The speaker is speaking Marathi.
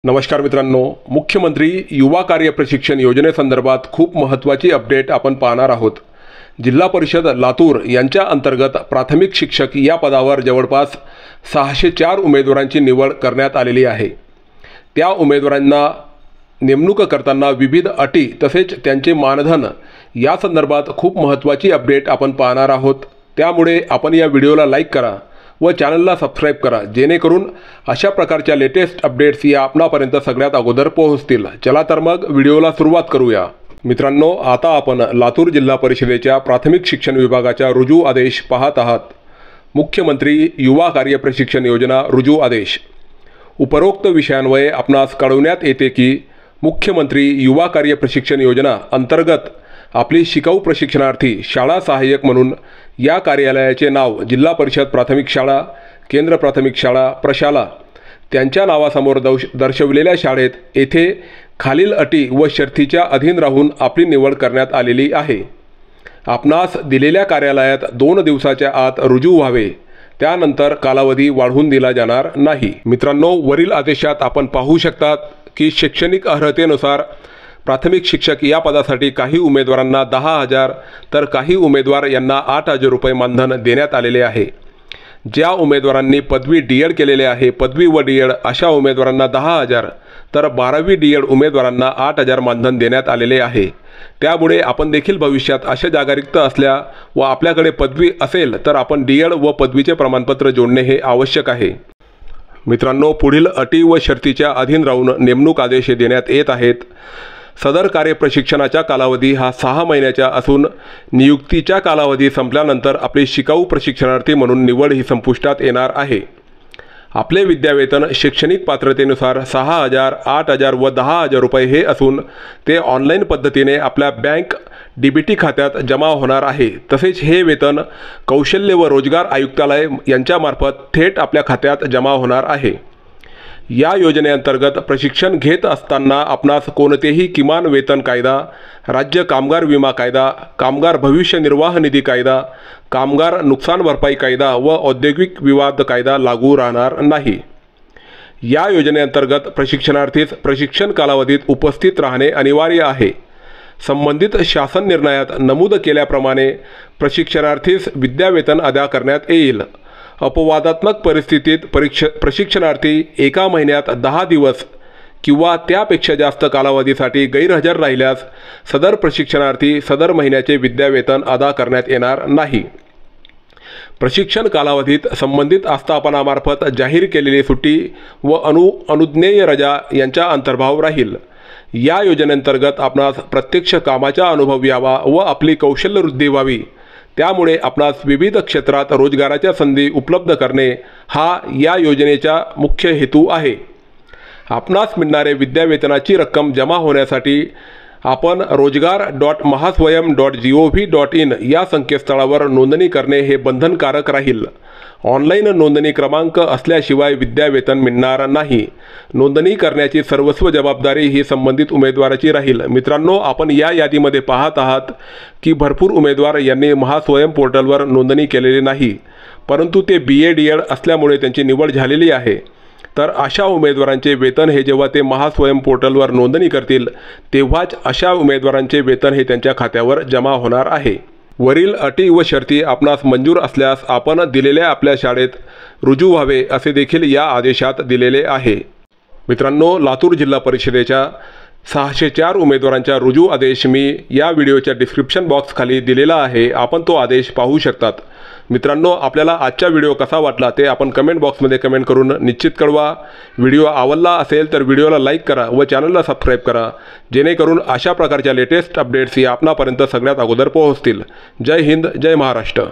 नमस्कार मित्रांनो, मुख्यमंत्री युवा कार्य प्रशिक्षण योजनेसंदर्भात खूप महत्त्वाची अपडेट आपण पाहणार आहोत। जिल्हा परिषद लातूर यांच्या अंतर्गत प्राथमिक शिक्षक या पदावर जवळपास 604 उमेदवारांची निवड करण्यात आलेली आहे। त्या उमेदवारांना नेमणूक करताना विविध अटी तसेच त्यांचे मानधन या संदर्भात खूप महत्त्वाची अपडेट आपण पाहणार आहोत। त्यामुळे आपण या व्हिडिओला लाईक करा व चॅनलला सबस्क्राइब करा, जेणेकरून अशा प्रकारच्या लेटेस्ट अपडेट्स या आपणापर्यंत सगळ्यात अगोदर पोहोचतील। चला तर मग व्हिडिओला सुरुवात करूया। मित्रांनो, आता आपण लातूर जिल्हा परिषदेच्या प्राथमिक शिक्षण विभागाच्या रुजू आदेश पाहत आहात। मुख्यमंत्री युवा कार्य प्रशिक्षण योजना रुजू आदेश। उपरोक्त विषयांन्वये आपणास कळवण्यात येते की मुख्यमंत्री युवा कार्य प्रशिक्षण योजना अंतर्गत आपली शिकाऊ प्रशिक्षणार्थी शाळा सहाय्यक म्हणून या कार्यालयाचे नाव जिल्हा परिषद प्राथमिक शाळा, केंद्र प्राथमिक शाळा, प्रशाला त्यांच्या नावासमोर दर्शवलेल्या शाळेत येथे खालील अटी व शर्तीच्या अधीन राहून आपली निवड करण्यात आलेली आहे। आपणास दिलेल्या कार्यालयात 2 दिवसाच्या आत रुजू व्हावे, त्यानंतर कालावधी वाढवून दिला जाणार नाही। मित्रांनो, वरील आदेशात आपण पाहू शकतात की शैक्षणिक अर्हतेनुसार प्राथमिक शिक्षक या पदासाठी काही उमेदवारांना 10,000 तर काही उमेदवार यांना 8,000 रुपये मानधन देण्यात आलेले आहे। ज्या उमेदवारांनी पदवी डीएड केलेले आहे, पदवी व डीएड अशा उमेदवारांना 10,000 तर 12वी डीएड उमेदवारांना 8,000 मानधन देण्यात आलेले आहे। त्यामुळे आपण देखील भविष्यात अशा जागा रिक्त असल्या व आपल्याकडे पदवी असेल तर आपण डीएड व पदवीचे प्रमाणपत्र जोडणे हे आवश्यक आहे। मित्रांनो, पुढील अटी व शर्तीच्या अधीन राहून नेमणूक आदेश देण्यात येत आहेत। सदर कार्य प्रशिक्षणाचा कालावधी हा 6 महिन्याचा असून नियुक्तीचा कालावधी संपल्यानंतर आपली शिकाऊ प्रशिक्षणार्थी म्हणून निवड ही संपुष्टात येणार आहे। आपले विद्यावेतन शैक्षणिक पात्रतेनुसार 6,000, 8,000 व 10,000 रुपये हे असून ते ऑनलाईन पद्धतीने आपल्या बँक डीबीटी खात्यात जमा होणार आहे। तसेच हे वेतन कौशल्य व रोजगार आयुक्तालय यांच्यामार्फत थेट आपल्या खात्यात जमा होणार आहे। या योजनेअंतर्गत प्रशिक्षण घेत असताना आपणास कोणतेही किमान वेतन कायदा, राज्य कामगार विमा कायदा, कामगार भविष्य निर्वाह निधी कायदा, कामगार नुकसान भरपाई कायदा व औद्योगिक विवाद कायदा लागू राहणार नाही। या योजनेअंतर्गत प्रशिक्षणार्थीस प्रशिक्षण कालावधीत उपस्थित राहणे अनिवार्य आहे। संबंधित शासन निर्णयात नमूद केल्याप्रमाणे प्रशिक्षणार्थीस विद्यावेतन अदा करण्यात येईल। अपवादात्मक परिस्थितीत प्रशिक्षणार्थी 1 महिन्यात 10 दिवस किंवा त्यापेक्षा जास्त कालावधीसाठी गैरहजर राहिल्यास सदर प्रशिक्षणार्थी सदर महिन्याचे विद्यावेतन अदा करण्यात येणार नाही। प्रशिक्षण कालावधीत संबंधित आस्थापनामार्फत जाहीर केलेली सुट्टी व अनुज्ञेय रजा यांचा अंतर्भाव राहील। या योजनेअंतर्गत आपणास प्रत्यक्ष कामाचा अनुभव यावा व आपली कौशल्य वृद्धी व्हावी, त्यामुळे आपणास विविध क्षेत्रात रोजगाराच्या संधी उपलब्ध करणे हा या योजनेचा मुख्य हेतू आहे। आपणास मिळणारे विद्यावेतनाची रक्कम जमा होण्यासाठी आपण rozgar.mahaswayam.gov.in या संकेतस्थळावर नोंदणी करणे हे बंधनकारक राहील। ऑनलाईन नोंदणी क्रमांक असल्याशिवाय विद्यावेतन मिळणार नाही। नोंदणी करण्याची सर्वस्व जबाबदारी ही संबंधित उमेदवाराची राहील। मित्रांनो, आपण या यादीमध्ये पाहत आहात की भरपूर उमेदवार यांनी महास्वयम पोर्टलवर नोंदणी केलेली नाही, परंतु ते BA डीएड असल्यामुळे त्यांची निवड झालेली आहे। तर अशा उमेदवारांचे वेतन हे जेव्हा ते महास्वयम पोर्टलवर नोंदणी करतील तेव्हाच अशा उमेदवारांचे वेतन हे त्यांच्या खात्यावर जमा होणार आहे। वरील अटी व शर्ती आपणास मंजूर असल्यास आपण दिलेल्या आपल्या शाळेत रुजू व्हावे असे देखील या आदेशात दिलेले आहे। मित्रांनो, लातूर जिल्हा परिषदेच्या 604 उमेदवारांचा रुजू आदेश मी या व्हिडिओच्या डिस्क्रिप्शन बॉक्स खाली दिलेला आहे, आपण तो आदेश पाहू शकतात। मित्रांनो, आपल्याला आजचा व्हिडिओ कसा वाटला ते आपण कमेंट बॉक्समध्ये कमेंट करून निश्चित कळवा। व्हिडिओ आवडला असेल तर व्हिडिओला लाईक करा व चॅनलला सबस्क्राइब करा, जेणेकरून अशा प्रकारच्या लेटेस्ट अपडेट्स या आपणापर्यंत सगळ्यात अगोदर पोहोचतील। जय हिंद, जय महाराष्ट्र।